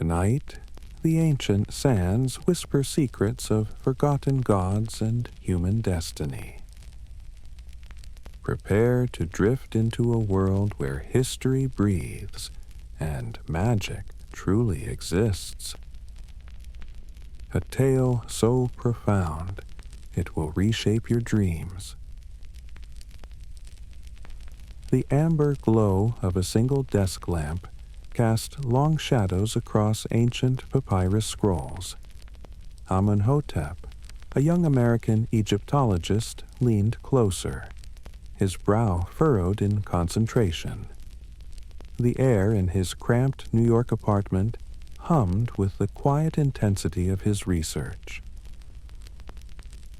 Tonight, the ancient sands whisper secrets of forgotten gods and human destiny. Prepare to drift into a world where history breathes and magic truly exists. A tale so profound it will reshape your dreams. The amber glow of a single desk lamp cast long shadows across ancient papyrus scrolls. Amunhotep, a young American Egyptologist, leaned closer, his brow furrowed in concentration. The air in his cramped New York apartment hummed with the quiet intensity of his research.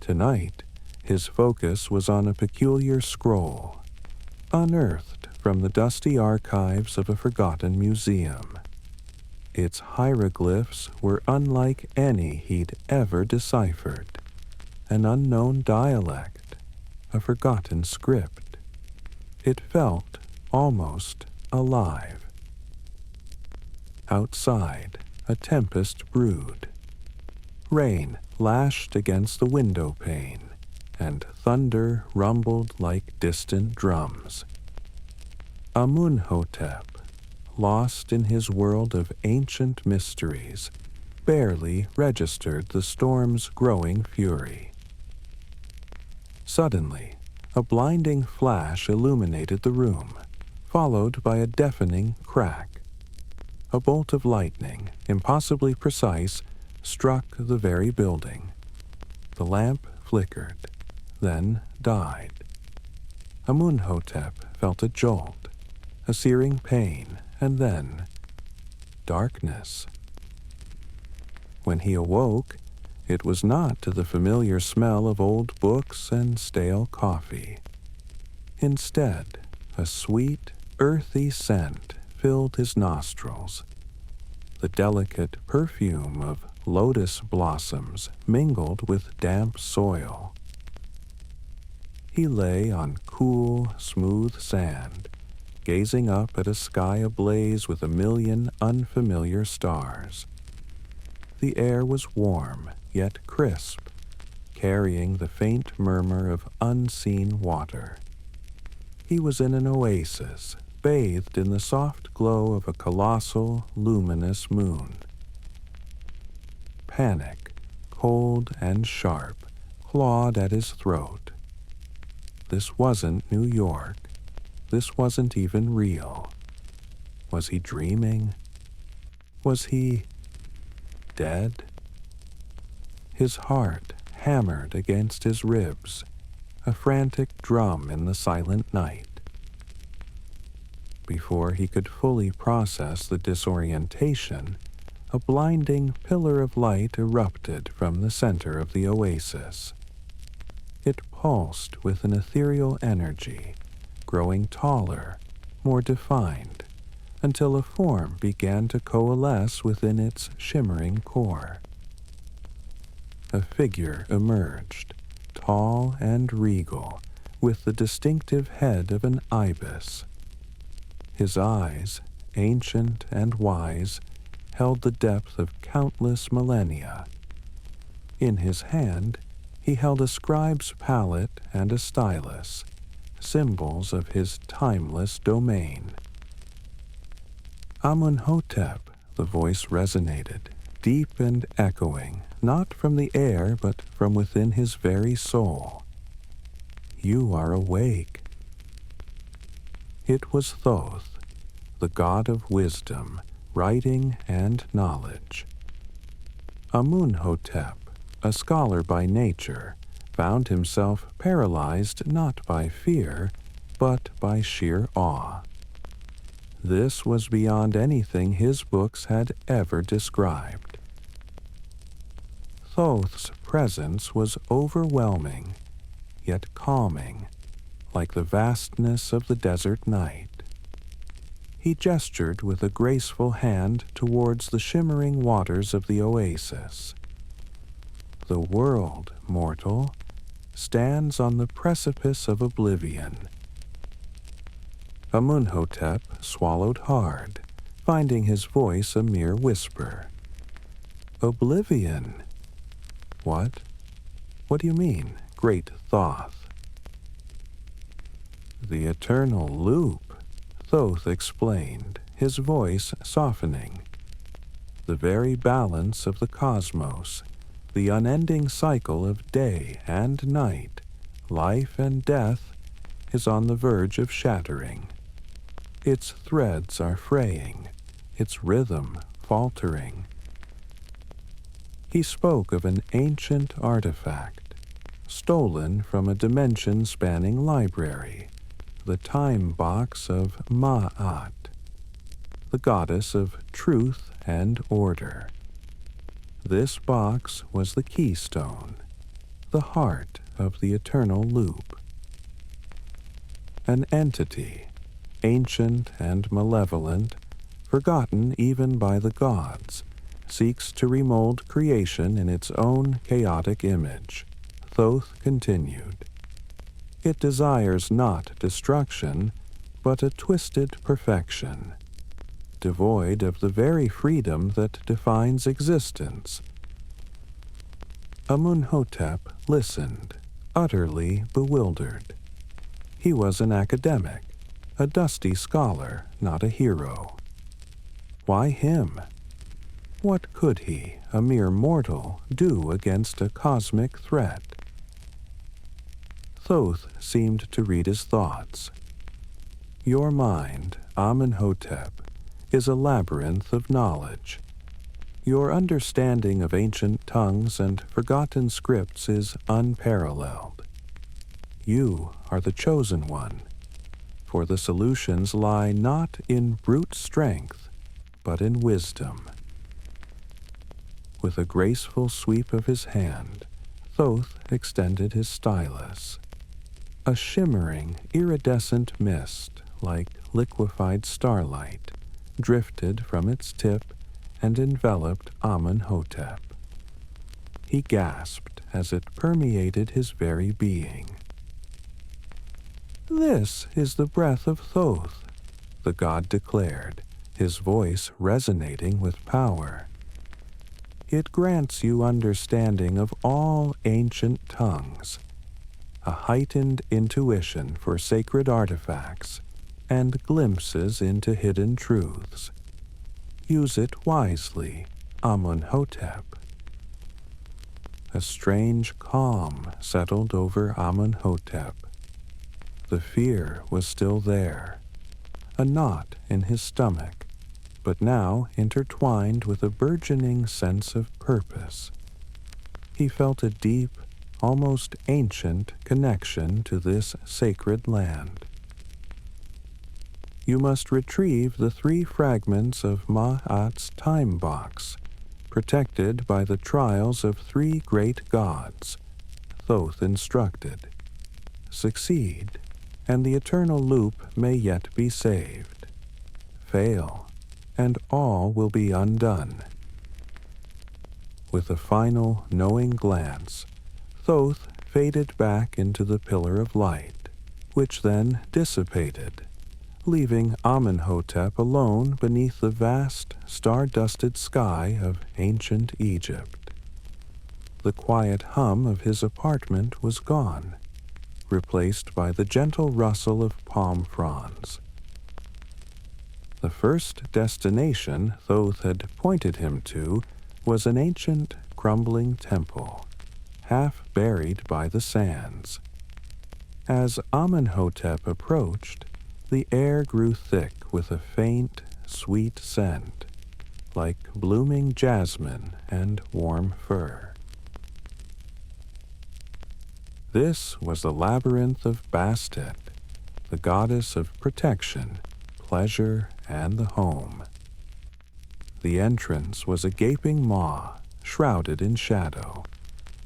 Tonight, his focus was on a peculiar scroll, unearthed from the dusty archives of a forgotten museum. Its hieroglyphs were unlike any he'd ever deciphered, an unknown dialect, a forgotten script. It felt almost alive. Outside, a tempest brewed. Rain lashed against the window pane, and thunder rumbled like distant drums. Amunhotep, lost in his world of ancient mysteries, barely registered the storm's growing fury. Suddenly, a blinding flash illuminated the room, followed by a deafening crack. A bolt of lightning, impossibly precise, struck the very building. The lamp flickered, then died. Amunhotep felt a jolt, a searing pain, and then darkness. When he awoke, it was not to the familiar smell of old books and stale coffee. Instead, a sweet, earthy scent filled his nostrils. The delicate perfume of lotus blossoms mingled with damp soil. He lay on cool, smooth sand, gazing up at a sky ablaze with a million unfamiliar stars. The air was warm, yet crisp, carrying the faint murmur of unseen water. He was in an oasis, bathed in the soft glow of a colossal, luminous moon. Panic, cold and sharp, clawed at his throat. This wasn't New York. This wasn't even real. Was he dreaming? Was he dead? His heart hammered against his ribs, a frantic drum in the silent night. Before he could fully process the disorientation, a blinding pillar of light erupted from the center of the oasis. It pulsed with an ethereal energy, growing taller, more defined, until a form began to coalesce within its shimmering core. A figure emerged, tall and regal, with the distinctive head of an ibis. His eyes, ancient and wise, held the depth of countless millennia. In his hand, he held a scribe's palette and a stylus, symbols of his timeless domain. Amunhotep, the voice resonated, deep and echoing, not from the air but from within his very soul. You are awake. It was Thoth, the god of wisdom, writing, and knowledge. Amunhotep, a scholar by nature, found himself paralyzed not by fear, but by sheer awe. This was beyond anything his books had ever described. Thoth's presence was overwhelming, yet calming, like the vastness of the desert night. He gestured with a graceful hand towards the shimmering waters of the oasis. The world, mortal, stands on the precipice of oblivion. Amunhotep swallowed hard, finding his voice a mere whisper. Oblivion. What? What do you mean, great Thoth? The eternal loop, Thoth explained, his voice softening. The very balance of the cosmos, the unending cycle of day and night, life and death, is on the verge of shattering. Its threads are fraying, its rhythm faltering. He spoke of an ancient artifact, stolen from a dimension-spanning library, the time box of Ma'at, the goddess of truth and order. This box was the keystone, the heart of the eternal loop. An entity, ancient and malevolent, forgotten even by the gods, seeks to remold creation in its own chaotic image, Thoth continued. It desires not destruction, but a twisted perfection, devoid of the very freedom that defines existence. Amunhotep listened, utterly bewildered. He was an academic, a dusty scholar, not a hero. Why him? What could he, a mere mortal, do against a cosmic threat? Thoth seemed to read his thoughts. Your mind, Amenhotep, is a labyrinth of knowledge. Your understanding of ancient tongues and forgotten scripts is unparalleled. You are the chosen one, for the solutions lie not in brute strength, but in wisdom. With a graceful sweep of his hand, Thoth extended his stylus. A shimmering, iridescent mist, like liquefied starlight, drifted from its tip and enveloped Amenhotep. He gasped as it permeated his very being. This is the breath of Thoth, the god declared, his voice resonating with power. It grants you understanding of all ancient tongues, a heightened intuition for sacred artifacts, and glimpses into hidden truths. Use it wisely, Amunhotep. A strange calm settled over Amunhotep. The fear was still there, a knot in his stomach, but now intertwined with a burgeoning sense of purpose. He felt a deep, almost ancient connection to this sacred land. You must retrieve the 3 fragments of Ma'at's time box, protected by the trials of 3 great gods, Thoth instructed. Succeed, and the eternal loop may yet be saved. Fail, and all will be undone. With a final, knowing glance, Thoth faded back into the pillar of light, which then dissipated, leaving Amenhotep alone beneath the vast, star-dusted sky of ancient Egypt. The quiet hum of his apartment was gone, replaced by the gentle rustle of palm fronds. The first destination Thoth had pointed him to was an ancient, crumbling temple, half buried by the sands. As Amenhotep approached, the air grew thick with a faint, sweet scent, like blooming jasmine and warm fur. This was the labyrinth of Bastet, the goddess of protection, pleasure, and the home. The entrance was a gaping maw, shrouded in shadow,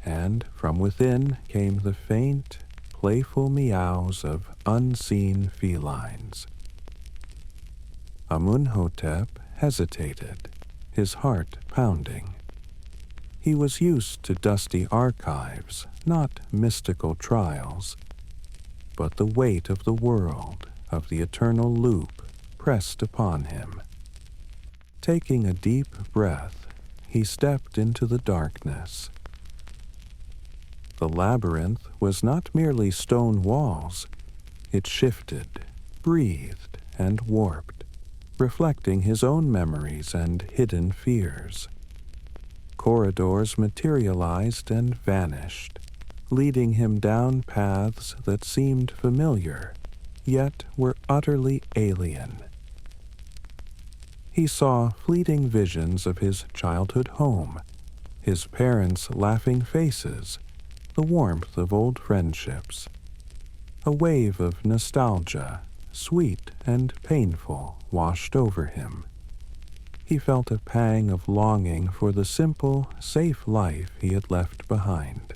and from within came the faint, playful meows of unseen felines. Amunhotep hesitated, his heart pounding. He was used to dusty archives, not mystical trials, but the weight of the world, of the eternal loop, pressed upon him. Taking a deep breath, he stepped into the darkness. The labyrinth was not merely stone walls. It shifted, breathed, and warped, reflecting his own memories and hidden fears. Corridors materialized and vanished, leading him down paths that seemed familiar, yet were utterly alien. He saw fleeting visions of his childhood home, his parents' laughing faces, the warmth of old friendships. A wave of nostalgia, sweet and painful, washed over him. He felt a pang of longing for the simple, safe life he had left behind.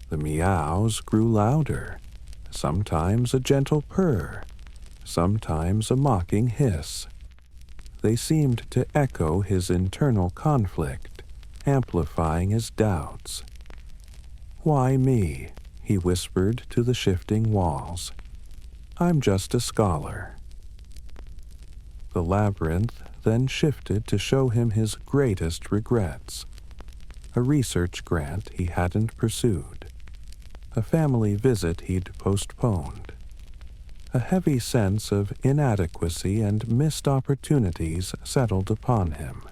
The meows grew louder, sometimes a gentle purr, sometimes a mocking hiss. They seemed to echo his internal conflict, amplifying his doubts. "Why me?" he whispered to the shifting walls. "I'm just a scholar." The labyrinth then shifted to show him his greatest regrets. A research grant he hadn't pursued. A family visit he'd postponed. A heavy sense of inadequacy and missed opportunities settled upon him,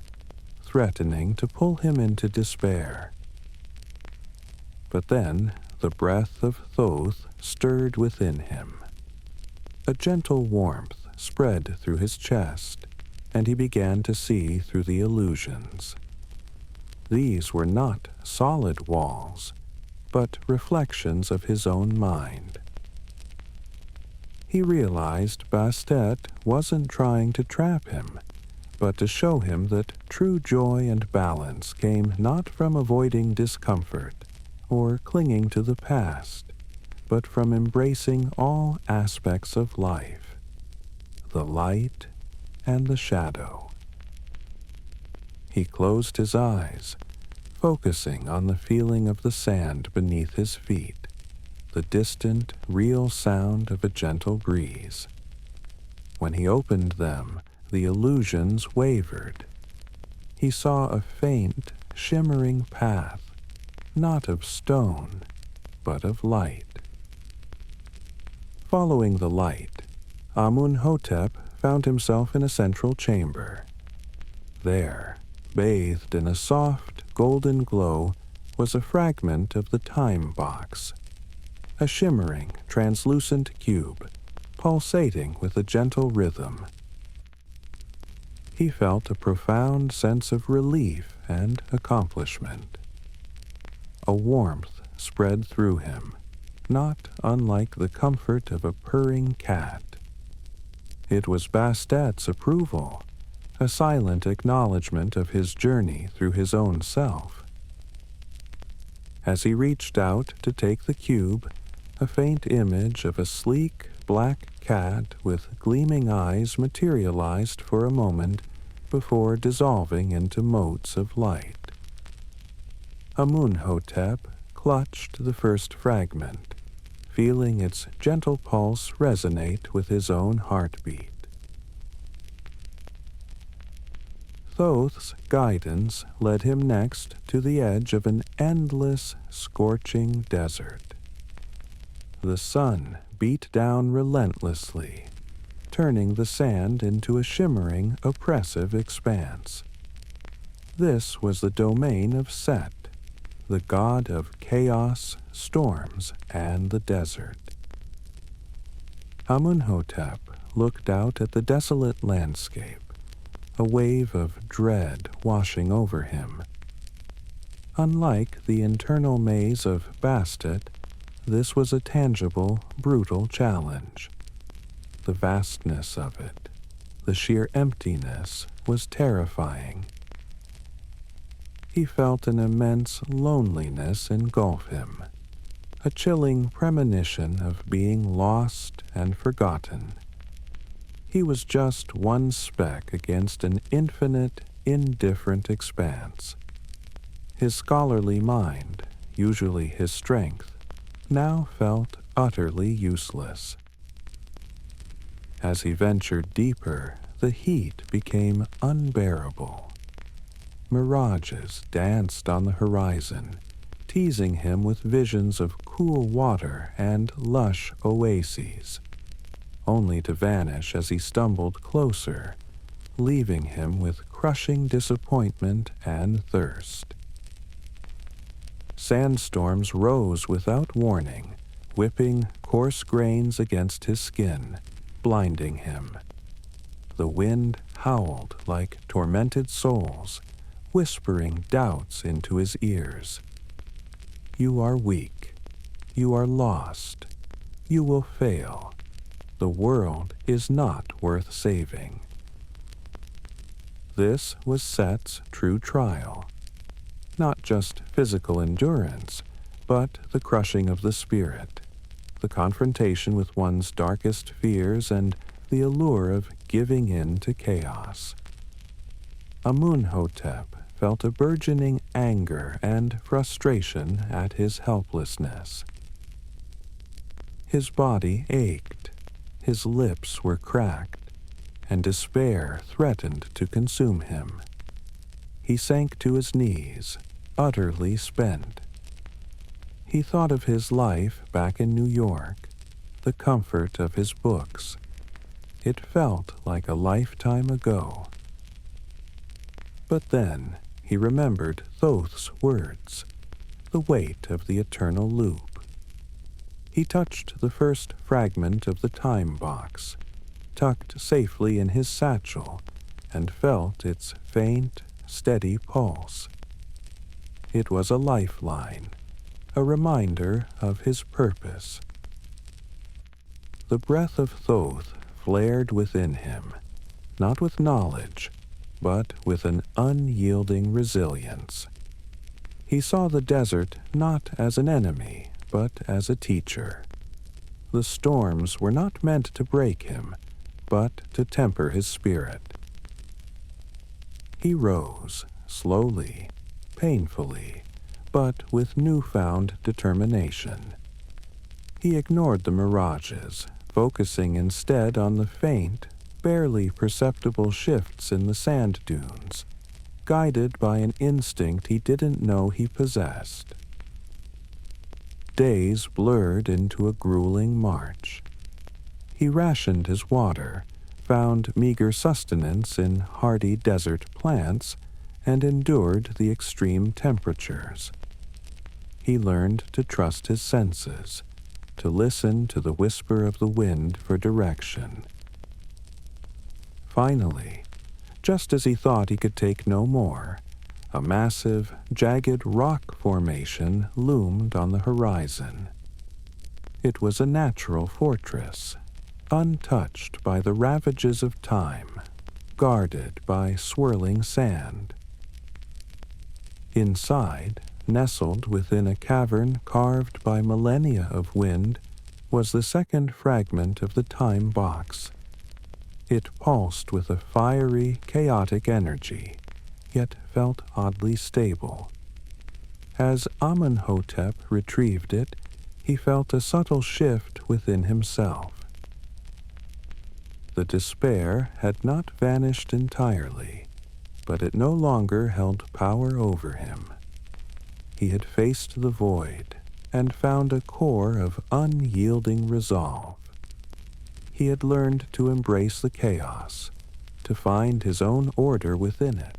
threatening to pull him into despair. But then the breath of Thoth stirred within him. A gentle warmth spread through his chest, and he began to see through the illusions. These were not solid walls, but reflections of his own mind. He realized Bastet wasn't trying to trap him, but to show him that true joy and balance came not from avoiding discomfort or clinging to the past, but from embracing all aspects of life, the light and the shadow. He closed his eyes, focusing on the feeling of the sand beneath his feet, the distant, real sound of a gentle breeze. When he opened them, the illusions wavered. He saw a faint, shimmering path, not of stone, but of light. Following the light, Amunhotep found himself in a central chamber. There, bathed in a soft, golden glow, was a fragment of the time box. A shimmering, translucent cube, pulsating with a gentle rhythm. He felt a profound sense of relief and accomplishment. A warmth spread through him, not unlike the comfort of a purring cat. It was Bastet's approval, a silent acknowledgement of his journey through his own self. As he reached out to take the cube, a faint image of a sleek, black cat with gleaming eyes materialized for a moment before dissolving into motes of light. Amunhotep clutched the first fragment, feeling its gentle pulse resonate with his own heartbeat. Thoth's guidance led him next to the edge of an endless, scorching desert. The sun beat down relentlessly, turning the sand into a shimmering, oppressive expanse. This was the domain of Set, the god of chaos, storms, and the desert. Amunhotep looked out at the desolate landscape, a wave of dread washing over him. Unlike the internal maze of Bastet, this was a tangible, brutal challenge. The vastness of it, the sheer emptiness, was terrifying. He felt an immense loneliness engulf him, a chilling premonition of being lost and forgotten. He was just one speck against an infinite, indifferent expanse. His scholarly mind, usually his strength, now felt utterly useless. As he ventured deeper, the heat became unbearable. Mirages danced on the horizon, teasing him with visions of cool water and lush oases, only to vanish as he stumbled closer, leaving him with crushing disappointment and thirst. Sandstorms rose without warning, whipping coarse grains against his skin, blinding him. The wind howled like tormented souls, whispering doubts into his ears. You are weak. You are lost. You will fail. The world is not worth saving. This was Set's true trial. Not just physical endurance, but the crushing of the spirit, the confrontation with one's darkest fears, and the allure of giving in to chaos. Amunhotep felt a burgeoning anger and frustration at his helplessness. His body ached, his lips were cracked, and despair threatened to consume him. He sank to his knees, utterly spent. He thought of his life back in New York, the comfort of his books. It felt like a lifetime ago. But then he remembered Thoth's words, the weight of the eternal loop. He touched the first fragment of the time box, tucked safely in his satchel, and felt its faint, steady pulse. It was a lifeline, a reminder of his purpose. The breath of Thoth flared within him, not with knowledge, but with an unyielding resilience. He saw the desert not as an enemy, but as a teacher. The storms were not meant to break him, but to temper his spirit. He rose, slowly, painfully, but with newfound determination. He ignored the mirages, focusing instead on the faint, barely perceptible shifts in the sand dunes, guided by an instinct he didn't know he possessed. Days blurred into a grueling march. He rationed his water, found meager sustenance in hardy desert plants, and endured the extreme temperatures. He learned to trust his senses, to listen to the whisper of the wind for direction. Finally, just as he thought he could take no more, a massive, jagged rock formation loomed on the horizon. It was a natural fortress, untouched by the ravages of time, guarded by swirling sand. Inside, nestled within a cavern carved by millennia of wind, was the second fragment of the time box. It pulsed with a fiery, chaotic energy, yet felt oddly stable. As Amunhotep retrieved it, he felt a subtle shift within himself. The despair had not vanished entirely, but it no longer held power over him. He had faced the void and found a core of unyielding resolve. He had learned to embrace the chaos, to find his own order within it.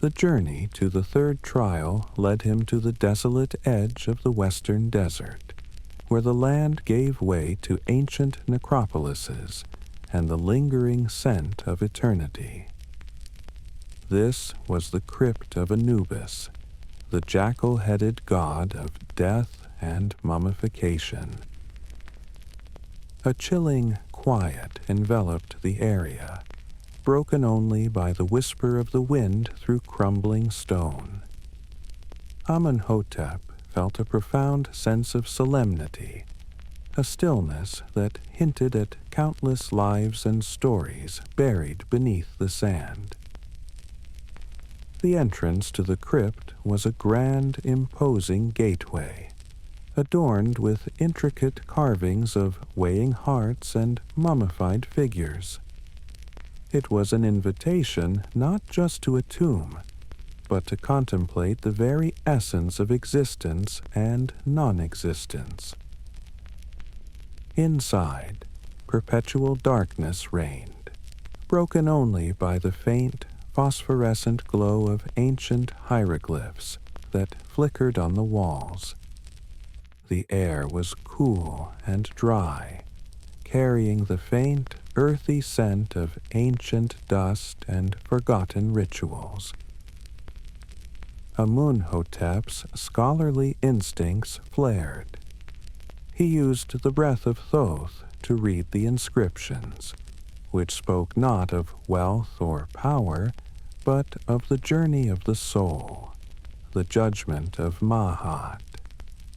The journey to the third trial led him to the desolate edge of the western desert, where the land gave way to ancient necropolises and the lingering scent of eternity. This was the crypt of Anubis, the jackal-headed god of death and mummification. A chilling quiet enveloped the area, broken only by the whisper of the wind through crumbling stone. Amunhotep felt a profound sense of solemnity, a stillness that hinted at countless lives and stories buried beneath the sand. The entrance to the crypt was a grand, imposing gateway, adorned with intricate carvings of weighing hearts and mummified figures. It was an invitation not just to a tomb, but to contemplate the very essence of existence and non-existence. Inside, perpetual darkness reigned, broken only by the faint, phosphorescent glow of ancient hieroglyphs that flickered on the walls. The air was cool and dry, carrying the faint, earthy scent of ancient dust and forgotten rituals. Amunhotep's scholarly instincts flared. He used the Breath of Thoth to read the inscriptions, which spoke not of wealth or power, but of the journey of the soul, the judgment of Mahat,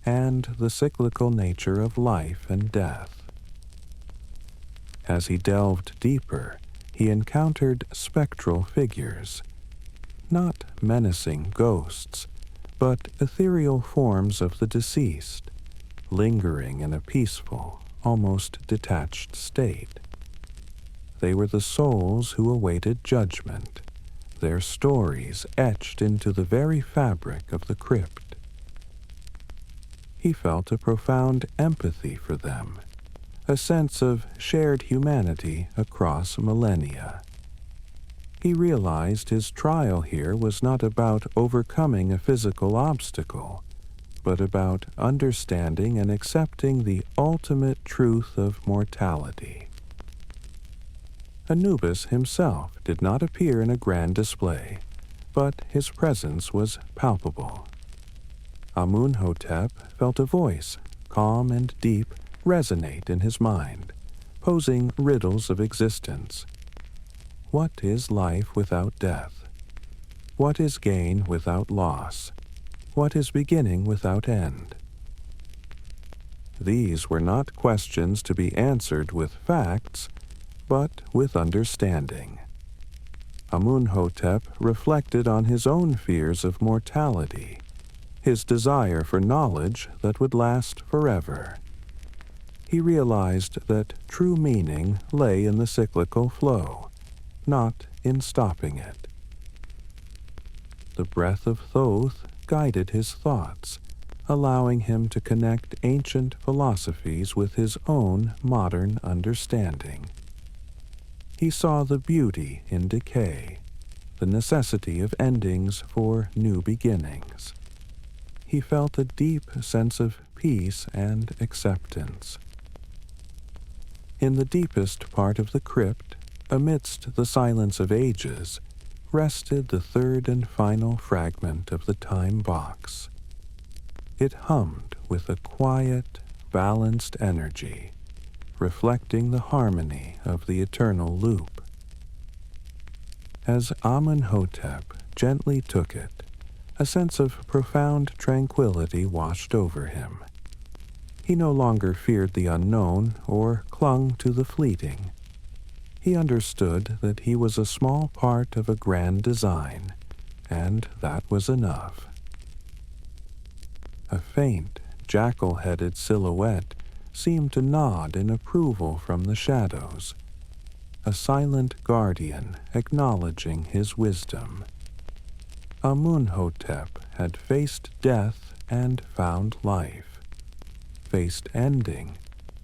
and the cyclical nature of life and death. As he delved deeper, he encountered spectral figures, not menacing ghosts, but ethereal forms of the deceased, lingering in a peaceful, almost detached state. They were the souls who awaited judgment, their stories etched into the very fabric of the crypt. He felt a profound empathy for them, a sense of shared humanity across millennia. He realized his trial here was not about overcoming a physical obstacle, but about understanding and accepting the ultimate truth of mortality. Anubis himself did not appear in a grand display, but his presence was palpable. Amunhotep felt a voice, calm and deep, resonate in his mind, posing riddles of existence. What is life without death? What is gain without loss? What is beginning without end? These were not questions to be answered with facts, but with understanding. Amunhotep reflected on his own fears of mortality, his desire for knowledge that would last forever. He realized that true meaning lay in the cyclical flow, not in stopping it. The Breath of Thoth guided his thoughts, allowing him to connect ancient philosophies with his own modern understanding. He saw the beauty in decay, the necessity of endings for new beginnings. He felt a deep sense of peace and acceptance. In the deepest part of the crypt, amidst the silence of ages, rested the third and final fragment of the time box. It hummed with a quiet, balanced energy, reflecting the harmony of the eternal loop. As Amunhotep gently took it, a sense of profound tranquility washed over him. He no longer feared the unknown or clung to the fleeting. He understood that he was a small part of a grand design, and that was enough. A faint, jackal-headed silhouette seemed to nod in approval from the shadows, a silent guardian acknowledging his wisdom. Amunhotep had faced death and found life, faced ending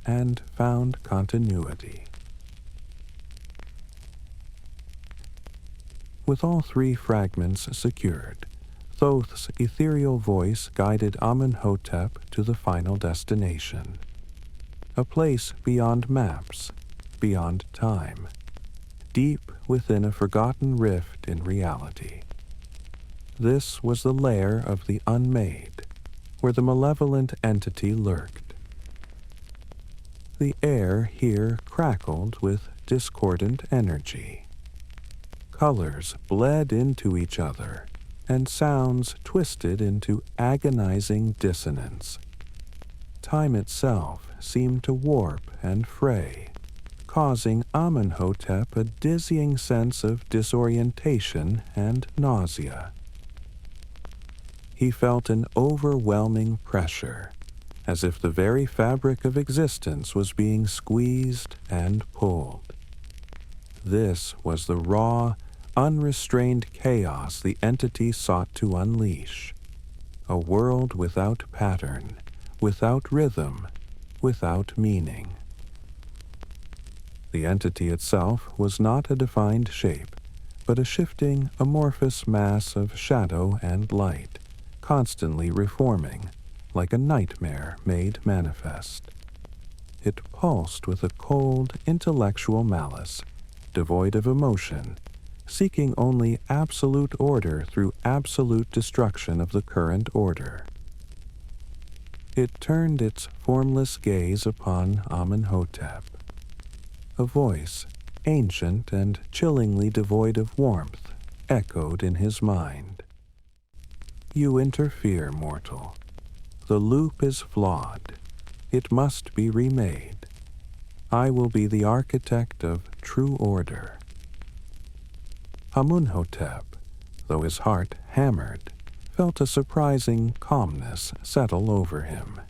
and found continuity. With all three fragments secured, Thoth's ethereal voice guided Amunhotep to the final destination, a place beyond maps, beyond time, deep within a forgotten rift in reality. This was the lair of the unmade, where the malevolent entity lurked. The air here crackled with discordant energy. Colors bled into each other, and sounds twisted into agonizing dissonance. Time itself seemed to warp and fray, causing Amunhotep a dizzying sense of disorientation and nausea. He felt an overwhelming pressure, as if the very fabric of existence was being squeezed and pulled. This was the raw, unrestrained chaos the entity sought to unleash. A world without pattern, without rhythm, without meaning. The entity itself was not a defined shape, but a shifting, amorphous mass of shadow and light, constantly reforming, like a nightmare made manifest. It pulsed with a cold, intellectual malice, devoid of emotion, seeking only absolute order through absolute destruction of the current order. It turned its formless gaze upon Amunhotep. A voice, ancient and chillingly devoid of warmth, echoed in his mind. "You interfere, mortal. The loop is flawed. It must be remade. I will be the architect of true order." Amunhotep, though his heart hammered, felt a surprising calmness settle over him.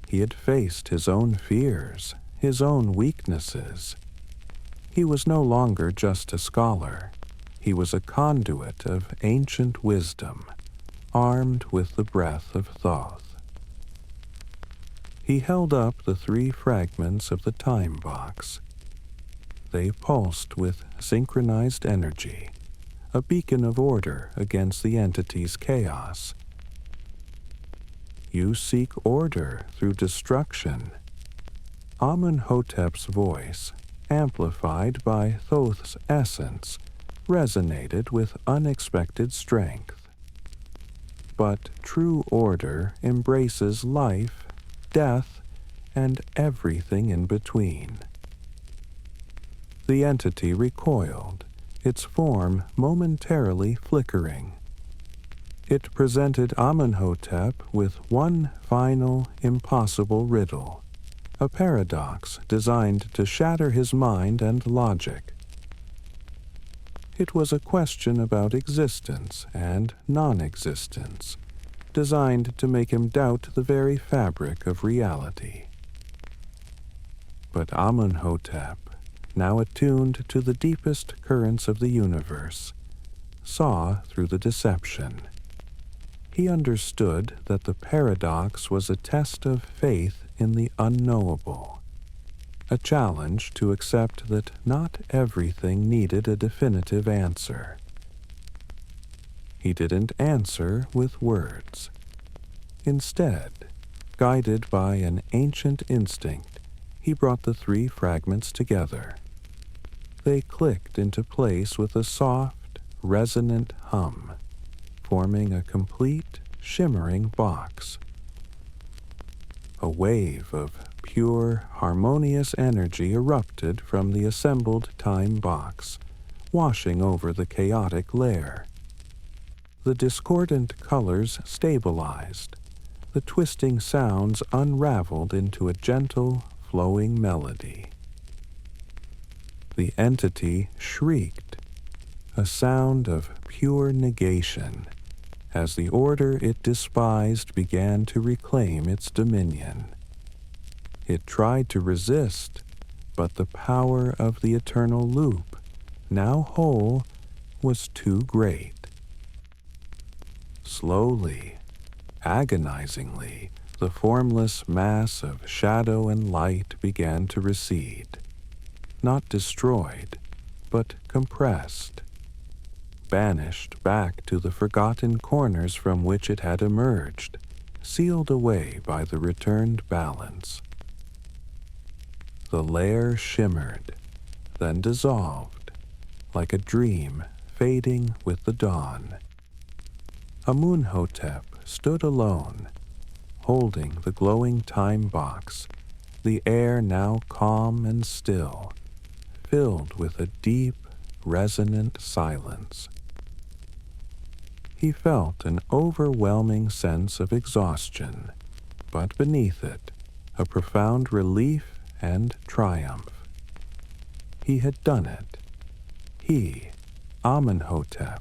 He had faced his own fears, his own weaknesses. He was no longer just a scholar. He was a conduit of ancient wisdom, armed with the Breath of Thoth. He held up the 3 fragments of the time box. They pulsed with synchronized energy, a beacon of order against the entity's chaos. "You seek order through destruction." Amunhotep's voice, amplified by Thoth's essence, resonated with unexpected strength. But true order embraces life, death, and everything in between. The entity recoiled, its form momentarily flickering. It presented Amunhotep with one final, impossible riddle, a paradox designed to shatter his mind and logic. It was a question about existence and non-existence, designed to make him doubt the very fabric of reality. But Amunhotep, now attuned to the deepest currents of the universe, saw through the deception. He understood that the paradox was a test of faith in the unknowable, a challenge to accept that not everything needed a definitive answer. He didn't answer with words. Instead, guided by an ancient instinct, he brought the 3 fragments together. They clicked into place with a soft, resonant hum, forming a complete, shimmering box. A wave of pure, harmonious energy erupted from the assembled time box, washing over the chaotic layer. The discordant colors stabilized, the twisting sounds unraveled into a gentle, flowing melody. The entity shrieked, a sound of pure negation, as the order it despised began to reclaim its dominion. It tried to resist, but the power of the eternal loop, now whole, was too great. Slowly, agonizingly, the formless mass of shadow and light began to recede. Not destroyed, but compressed, banished back to the forgotten corners from which it had emerged, sealed away by the returned balance. The layer shimmered, then dissolved, like a dream fading with the dawn. Amunhotep stood alone, holding the glowing time box, the air now calm and still, filled with a deep, resonant silence. He felt an overwhelming sense of exhaustion, but beneath it, a profound relief and triumph. He had done it. He, Amunhotep,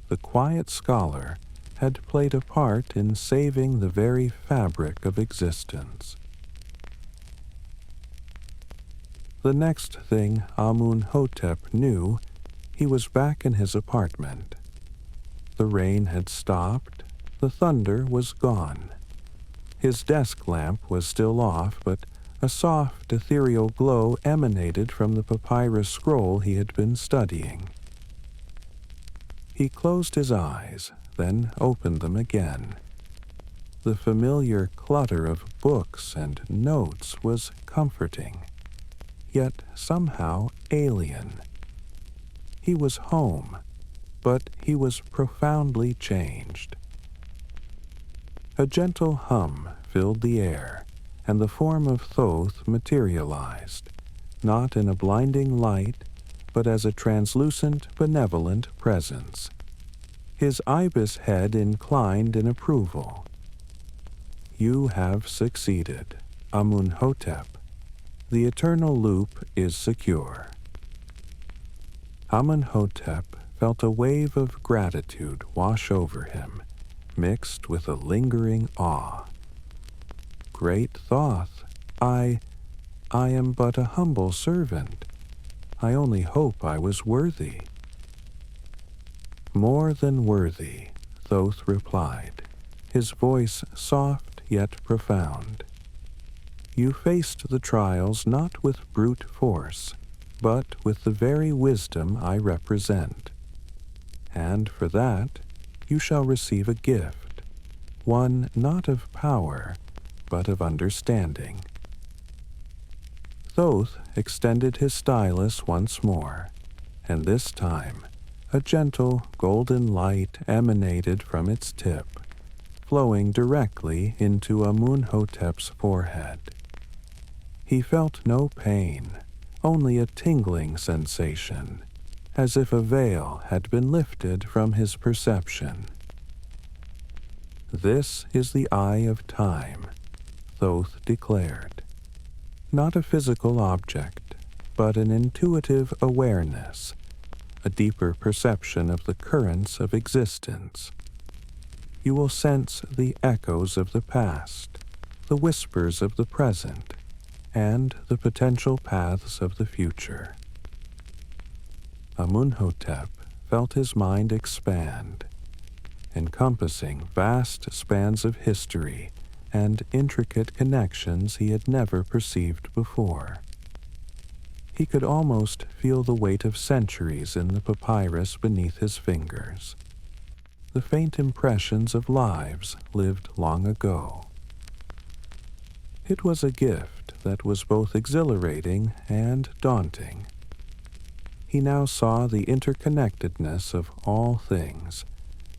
the quiet scholar, had played a part in saving the very fabric of existence. The next thing Amunhotep knew, he was back in his apartment. The rain had stopped, the thunder was gone. His desk lamp was still off, but a soft, ethereal glow emanated from the papyrus scroll he had been studying. He closed his eyes, then opened them again. The familiar clutter of books and notes was comforting, yet somehow alien. He was home, but he was profoundly changed. A gentle hum filled the air, and the form of Thoth materialized, not in a blinding light, but as a translucent, benevolent presence. His ibis head inclined in approval. "You have succeeded, Amunhotep. The eternal loop is secure." Amunhotep felt a wave of gratitude wash over him, mixed with a lingering awe. "Great Thoth, I am but a humble servant. I only hope I was worthy." "More than worthy," Thoth replied, his voice soft yet profound. "You faced the trials not with brute force, but with the very wisdom I represent. And for that, you shall receive a gift, one not of power, but of understanding." Thoth extended his stylus once more, and this time a gentle golden light emanated from its tip, flowing directly into Amunhotep's forehead. He felt no pain, only a tingling sensation, as if a veil had been lifted from his perception. "This is the eye of time," Thoth declared. "Not a physical object, but an intuitive awareness, a deeper perception of the currents of existence. You will sense the echoes of the past, the whispers of the present, and the potential paths of the future." Amunhotep felt his mind expand, encompassing vast spans of history and intricate connections he had never perceived before. He could almost feel the weight of centuries in the papyrus beneath his fingers, the faint impressions of lives lived long ago. It was a gift that was both exhilarating and daunting. He now saw the interconnectedness of all things,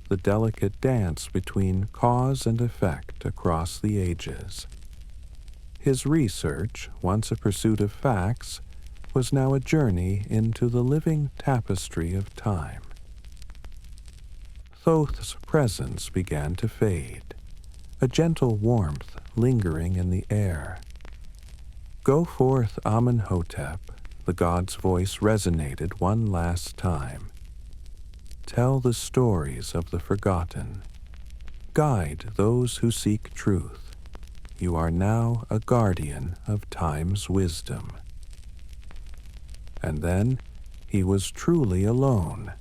the delicate dance between cause and effect across the ages. His research, once a pursuit of facts, was now a journey into the living tapestry of time. Thoth's presence began to fade, a gentle warmth lingering in the air. "Go forth, Amunhotep," the god's voice resonated one last time. "Tell the stories of the forgotten. Guide those who seek truth. You are now a guardian of time's wisdom." And then he was truly alone.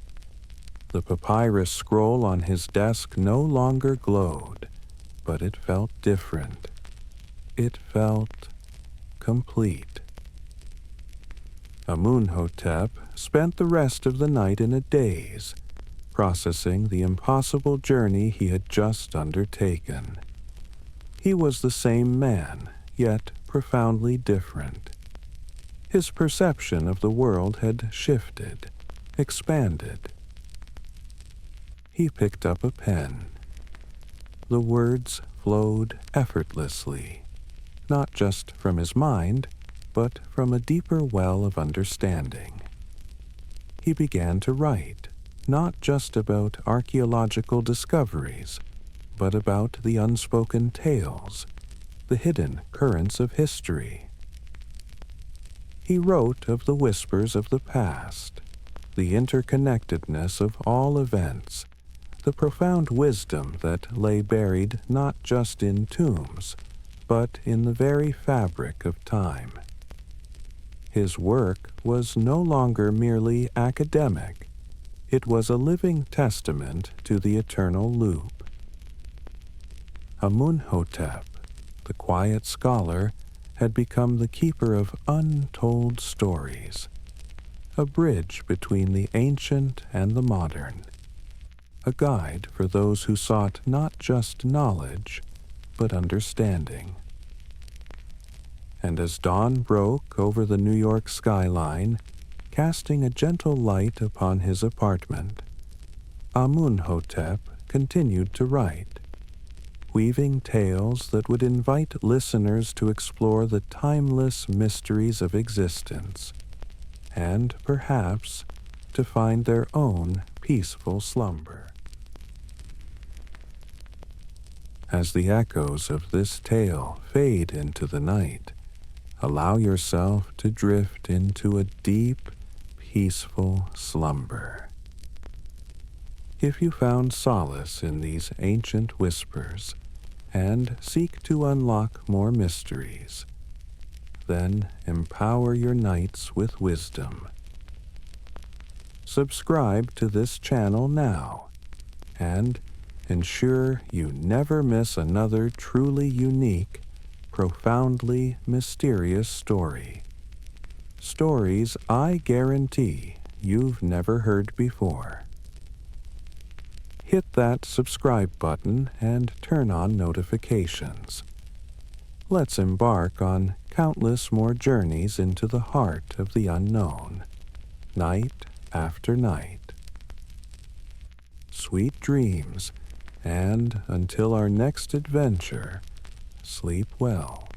The papyrus scroll on his desk no longer glowed, but it felt different. It felt complete. Amunhotep spent the rest of the night in a daze, processing the impossible journey he had just undertaken. He was the same man, yet profoundly different. His perception of the world had shifted, expanded. He picked up a pen. The words flowed effortlessly, not just from his mind, but from a deeper well of understanding. He began to write, not just about archaeological discoveries, but about the unspoken tales, the hidden currents of history. He wrote of the whispers of the past, the interconnectedness of all events, the profound wisdom that lay buried not just in tombs, but in the very fabric of time. His work was no longer merely academic. It was a living testament to the eternal loop. Amunhotep, the quiet scholar, had become the keeper of untold stories, a bridge between the ancient and the modern, a guide for those who sought not just knowledge, but understanding. And as dawn broke over the New York skyline, casting a gentle light upon his apartment, Amunhotep continued to write, weaving tales that would invite listeners to explore the timeless mysteries of existence, and perhaps to find their own peaceful slumber. As the echoes of this tale fade into the night, allow yourself to drift into a deep, peaceful slumber. If you found solace in these ancient whispers and seek to unlock more mysteries, then empower your nights with wisdom. Subscribe to this channel now and ensure you never miss another truly unique, profoundly mysterious story. Stories I guarantee you've never heard before. Hit that subscribe button and turn on notifications. Let's embark on countless more journeys into the heart of the unknown, night after night. Sweet dreams, and until our next adventure, sleep well.